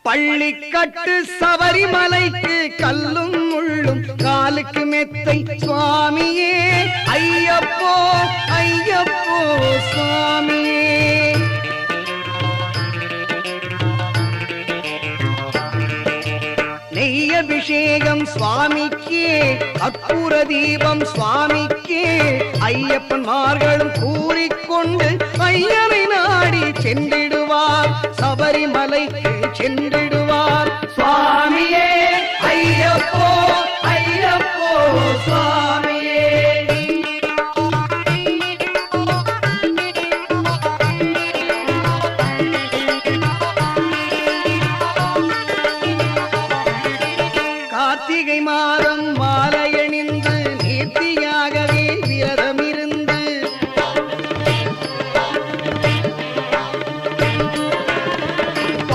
பள்ளிக்கட்டு சபரிமலைக்கு கல்லும் முள்ளும் காலுக்கு மெத்தை சுவாமியே ஐயப்போ ஐயப்போ சுவாமியே. நெய்யபிஷேகம் சுவாமிக்கே கற்பூர தீபம் சுவாமிக்கே ஐயப்பன்மார்களும் கூறிக்கொண்டு ஐயனை நாடி சென்றிடுவார் சபரிமலைக்கு சென்றிடுவார் சுவாமியே.